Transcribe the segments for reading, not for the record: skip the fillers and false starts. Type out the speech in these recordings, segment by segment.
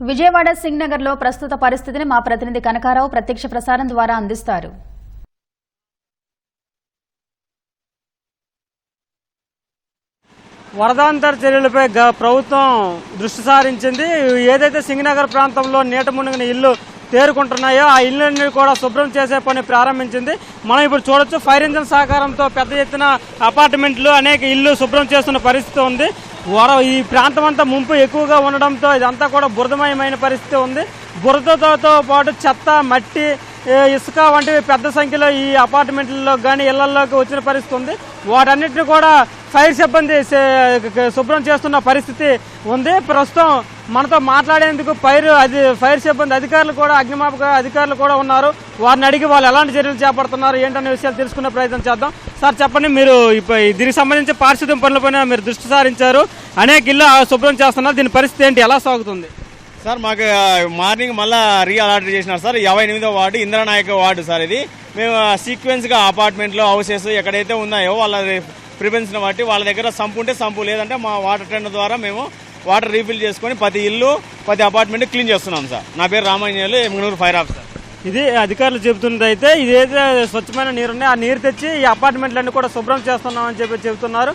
విజయవాడ సింగ్-నగర్ లో ప్రస్తుత పరిస్థితిని మా ప్రతినిధి కనకారావు ప్రత్యక్ష ప్రసారం ద్వారా అందిస్తారు. వరదాంతర చర్యలపై ప్రభుత్వం దృష్టి సారించింది. ఏదైతే సింగ్-నగర్ ప్రాంతంలో నీట మునిగిన ఇల్లు తేరుకుంటున్నాయో ఆ ఇళ్ళని కూడా శుభ్రం చేసే పని ప్రారంభించింది. మనం ఇప్పుడు చూడొచ్చు, ఫైర్ ఇంజిన్ సహకారంతో పెద్ద ఎత్తున అపార్ట్మెంట్లు అనేక ఇల్లు శుభ్రం చేస్తున్న పరిస్థితి ఉంది. ఈ ప్రాంతం అంతా ముంపు ఎక్కువగా ఉండడంతో ఇదంతా కూడా బురదమయమైన పరిస్థితి ఉంది. బురదతో పాటు చెత్త, మట్టి, ఇసుక వంటివి పెద్ద సంఖ్యలో ఈ అపార్ట్మెంట్లలో కానీ ఇళ్లలోకి వచ్చిన పరిస్థితి ఉంది. వాటన్నిటిని కూడా ఫైర్ సిబ్బంది శుభ్రం చేస్తున్న పరిస్థితి ఉంది. ప్రస్తుతం మనతో మాట్లాడేందుకు ఫైర్ సిబ్బంది అధికారులు కూడా, అగ్నిమాపక అధికారులు కూడా ఉన్నారు. వారిని అడిగి వాళ్ళు ఎలాంటి చర్యలు చేపడుతున్నారు ఏంటనే విషయాలు తెలుసుకునే ప్రయత్నం చేద్దాం. సార్ చెప్పండి, మీరు దీనికి సంబంధించి పారిశుద్ధ్యం పనులపైన మీరు దృష్టి సారించారు, అనేక ఇళ్ళు శుభ్రం చేస్తున్నారు, దీని పరిస్థితి ఏంటి, ఎలా సాగుతుంది? సార్ మాకు మార్నింగ్ మళ్ళీ రీఅలాట్ చేసినారు సార్. 58వ వార్డు ఇంద్రనాయక వార్డు సార్. ఇది మేము సీక్వెన్స్గా అపార్ట్మెంట్లో హౌసెస్ ఎక్కడైతే ఉన్నాయో వాళ్ళ ప్రిఫరెన్స్ని బట్టి వాళ్ళ దగ్గర సంపు ఉంటే సంపు, లేదంటే మా వాటర్ టెండర్ ద్వారా మేము వాటర్ రీఫిల్ చేసుకొని ప్రతి ఇల్లు ప్రతి అపార్ట్మెంట్ క్లీన్ చేస్తున్నాం సార్. నా పేరు రామాంజనేయులు, ఎమ్గనూరు ఫైర్ ఆఫీసర్. ఇది అధికారులు చెబుతున్నది. అయితే ఇదైతే స్వచ్ఛమైన నీరున్నాయి, ఆ నీరు తెచ్చి ఈ అపార్ట్మెంట్లన్నీ కూడా శుభ్రం చేస్తున్నామని చెబుతున్నారు.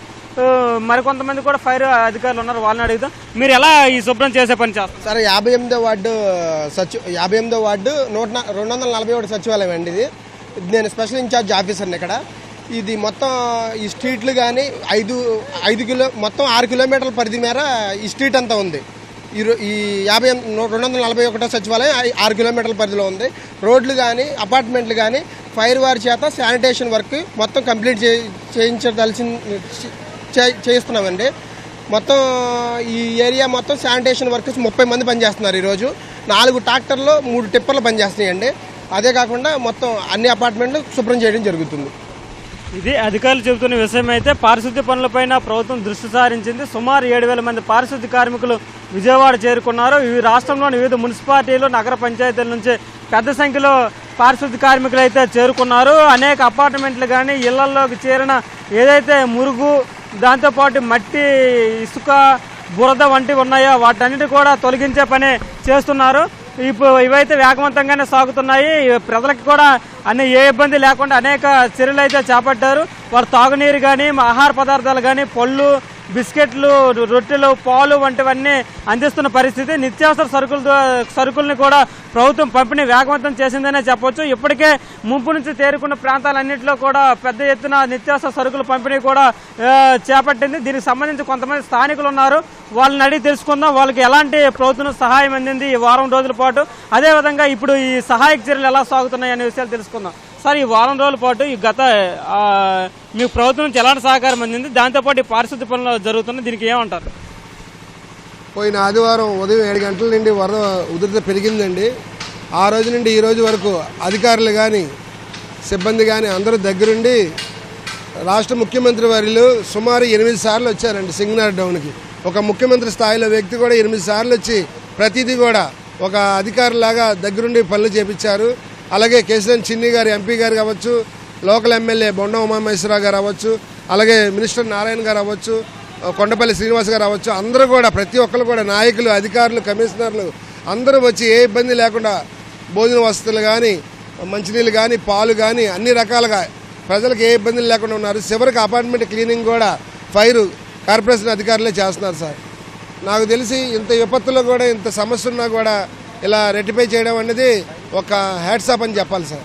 మరికొంతమంది కూడా ఫైర్ అధికారులు ఉన్నారు, వాళ్ళని అడుగుతాం. మీరు ఎలా ఈ శుభ్రం చేసే పని చేస్తారు సార్? 58వ వార్డు 241 సచివాలయం అండి. ఇది నేను స్పెషల్ ఇన్ఛార్జ్ ఆఫీసర్ని ఇక్కడ. ఇది మొత్తం ఈ స్ట్రీట్లు కానీ 6 కిలోమీటర్ల పరిధి మేర ఈ స్ట్రీట్ అంతా ఉంది. ఈ 241 సచివాలయం 6 కిలోమీటర్ల పరిధిలో ఉంది. రోడ్లు కానీ అపార్ట్మెంట్లు కానీ ఫైర్ వారి చేత శానిటేషన్ వర్క్ మొత్తం కంప్లీట్ చేస్తున్నామండి. మొత్తం ఈ ఏరియా మొత్తం శానిటేషన్ వర్కర్స్ 30 మంది పనిచేస్తున్నారు. ఈరోజు 4 ట్రాక్టర్లు 3 టిప్పర్లు పనిచేస్తున్నాయండి. అదే కాకుండా మొత్తం అన్ని అపార్ట్మెంట్లు శుభ్రం చేయడం జరుగుతుంది. ఇది అధికారులు చెబుతున్న విషయం. అయితే పారిశుద్ధ్య పనులపైన ప్రభుత్వం దృష్టి సారించింది. సుమారు 7,000 మంది పారిశుద్ధ్య కార్మికులు విజయవాడ చేరుకున్నారు. ఈ రాష్ట్రంలోని వివిధ మున్సిపాలిటీలు, నగర పంచాయతీల నుంచి పెద్ద సంఖ్యలో పారిశుద్ధ్య కార్మికులు అయితే చేరుకున్నారు. అనేక అపార్ట్మెంట్లు కానీ ఇళ్లలోకి చేరిన ఏదైతే మురుగు, దాంతోపాటు మట్టి, ఇసుక, బురద వంటివి ఉన్నాయో వాటన్నిటి కూడా తొలగించే పని చేస్తున్నారు. ఇప్పుడు ఇవైతే వేగవంతంగానే సాగుతున్నాయి. ప్రజలకు కూడా ఏ ఇబ్బంది లేకుండా అనేక చర్యలు అయితే చేపట్టారు. వారు తాగునీరు కానీ, ఆహార పదార్థాలు కానీ, పళ్ళు, బిస్కెట్లు, రొట్టెలు, పాలు వంటివన్నీ అందిస్తున్న పరిస్థితి. నిత్యావసర సరుకుల్ని కూడా ప్రభుత్వం పంపిణీ వేగవంతం చేసిందనే చెప్పొచ్చు. ఇప్పటికే ముంపు నుంచి తేరుకున్న ప్రాంతాలన్నింటిలో కూడా పెద్ద ఎత్తున నిత్యావసర సరుకుల పంపిణీ కూడా చేపట్టింది. దీనికి సంబంధించి కొంతమంది స్థానికులు ఉన్నారు, వాళ్ళని అడిగి తెలుసుకుందాం వాళ్ళకి ఎలాంటి ప్రభుత్వం సహాయం అందింది ఈ వారం రోజుల పాటు. అదేవిధంగా ఇప్పుడు ఈ సహాయక చర్యలు ఎలా సాగుతున్నాయి అనే విషయాలు తెలుసుకుందాం. సార్, ఈ వారం రోజుల పాటు ఈ మీకు ప్రభుత్వం నుంచి ఎలాంటి సహకారం అందింది, దాంతోపాటు ఈ పారిశుద్ధ్య పనులు జరుగుతున్నాయి, దీనికి ఏమంటారు? పోయిన ఆదివారం ఉదయం 7 గంటల నుండి వరద ఉధృత పెరిగిందండి. ఆ రోజు నుండి ఈ రోజు వరకు అధికారులు కానీ సిబ్బంది కానీ అందరూ దగ్గరుండి రాష్ట్ర ముఖ్యమంత్రి వారిలో సుమారు 8 సార్లు వచ్చారండి సింగ్-నగర్ డౌన్కి. ఒక ముఖ్యమంత్రి స్థాయిలో వ్యక్తి కూడా 8 సార్లు వచ్చి ప్రతిదీ కూడా ఒక అధికారులాగా దగ్గరుండి పనులు చేపించారు. అలాగే కేశినేని చిన్ని గారు ఎంపీ గారు కావచ్చు, లోకల్ ఎమ్మెల్యే బొండం ఉమామహేశ్వరరావు గారు అవ్వచ్చు, అలాగే మినిస్టర్ నారాయణ గారు అవ్వచ్చు, కొండపల్లి శ్రీనివాస్ గారు అవ్వచ్చు, అందరూ కూడా ప్రతి ఒక్కరు కూడా నాయకులు, అధికారులు, కమిషనర్లు అందరూ వచ్చి ఏ ఇబ్బంది లేకుండా భోజన వసతులు కానీ, మంచినీళ్ళు కానీ, పాలు కానీ అన్ని రకాలుగా ప్రజలకు ఏ ఇబ్బందులు లేకుండా ఉన్నారు. చివరికి అపార్ట్మెంట్ క్లీనింగ్ కూడా ఫైర్ కార్పొరేషన్ అధికారులే చేస్తున్నారు సార్. నాకు తెలిసి ఇంత విపత్తులో కూడా ఇంత సమస్య ఉన్నా కూడా ఇలా రెక్టిఫై చేయడం అనేది ఒక హ్యాట్సాప్ అని చెప్పాలి సార్.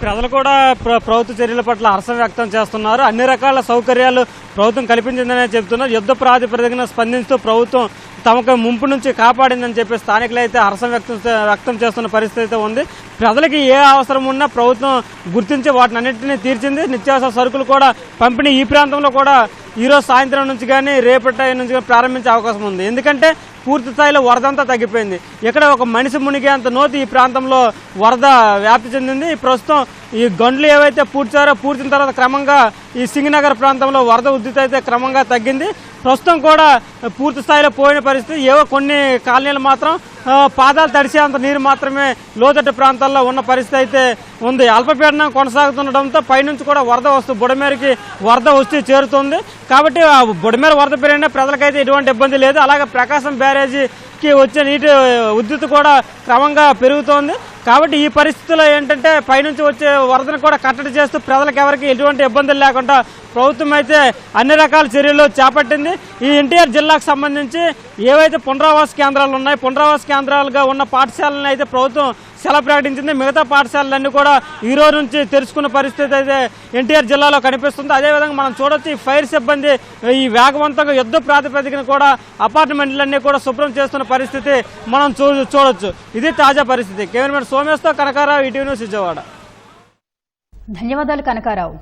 ప్రజలు కూడా ప్రభుత్వ చర్యల పట్ల హర్షం వ్యక్తం చేస్తున్నారు. అన్ని రకాల సౌకర్యాలు ప్రభుత్వం కల్పించిందనే చెబుతున్నారు. యుద్ధ ప్రాతిపదికన స్పందిస్తూ ప్రభుత్వం తమకు ముంపు నుంచి కాపాడిందని చెప్పి స్థానికులు అయితే హర్షం వ్యక్తం చేస్తున్న పరిస్థితి అయితే ఉంది. ప్రజలకి ఏ అవసరం ఉన్నా ప్రభుత్వం గుర్తించి వాటిని అన్నింటినీ తీర్చింది. నిత్యావసర సరుకులు కూడా పంపిణీ ఈ ప్రాంతంలో కూడా ఈరోజు సాయంత్రం నుంచి కానీ రేపటి నుంచి కానీ ప్రారంభించే అవకాశం ఉంది. ఎందుకంటే పూర్తి స్థాయిలో వరదంతా తగ్గిపోయింది. ఇక్కడ ఒక మనిషి మునిగేంత నోతి ఈ ప్రాంతంలో వరద వ్యాప్తి చెందింది. ప్రస్తుతం ఈ గండ్లు ఏవైతే పూడ్చిన తర్వాత క్రమంగా ఈ సింగ్-నగర్ ప్రాంతంలో వరద ఉధృతి అయితే క్రమంగా తగ్గింది. ప్రస్తుతం కూడా పూర్తి స్థాయిలో పోయిన పరిస్థితి. ఏవో కొన్ని కాలనీలు మాత్రం పాదాలు తడిసేంత నీరు మాత్రమే లోతట్టు ప్రాంతాల్లో ఉన్న పరిస్థితి అయితే ఉంది. అల్పపీడనం కొనసాగుతుండటంతో పైనుంచి కూడా బుడమేరుకి వరద వచ్చి చేరుతుంది. కాబట్టి బుడమేరు వరద పెరిగిన ప్రజలకైతే ఎటువంటి ఇబ్బంది లేదు. అలాగే ప్రకాశం బ్యారేజీ కి వచ్చే నీటి ఉధృతి కూడా క్రమంగా పెరుగుతోంది. కాబట్టి ఈ పరిస్థితుల్లో ఏంటంటే పైనుంచి వచ్చే వరదను కూడా కట్టడి చేస్తూ ప్రజలకు ఎవరికి ఎటువంటి ఇబ్బందులు లేకుండా ప్రభుత్వం అయితే అన్ని రకాల చర్యలు చేపట్టింది. ఈ ఎన్టీఆర్ జిల్లాకు సంబంధించి ఏవైతే పునరావాస కేంద్రాలు ఉన్నాయో పునరావాస కేంద్రాలుగా ఉన్న పాఠశాలను అయితే ప్రభుత్వం సెలవు ప్రకటించింది. మిగతా పాఠశాలలన్నీ కూడా ఈ రోజు నుంచి తెరుచుకున్న పరిస్థితి అయితే ఎన్టీఆర్ జిల్లాలో కనిపిస్తుంది. అదేవిధంగా మనం చూడొచ్చు ఈ ఫైర్ సిబ్బంది ఈ వేగవంతంగా యుద్ధ ప్రాతిపదికన కూడా అపార్ట్మెంట్లన్నీ కూడా శుభ్రం చేస్తున్న పరిస్థితి మనం చూడొచ్చు. ఇది తాజా పరిస్థితి. కెమెరామెన్ సోమేష్తో కనకారావు, ఈటీవీ న్యూస్ విజయవాడ. ధన్యవాదాలు కనకారావు.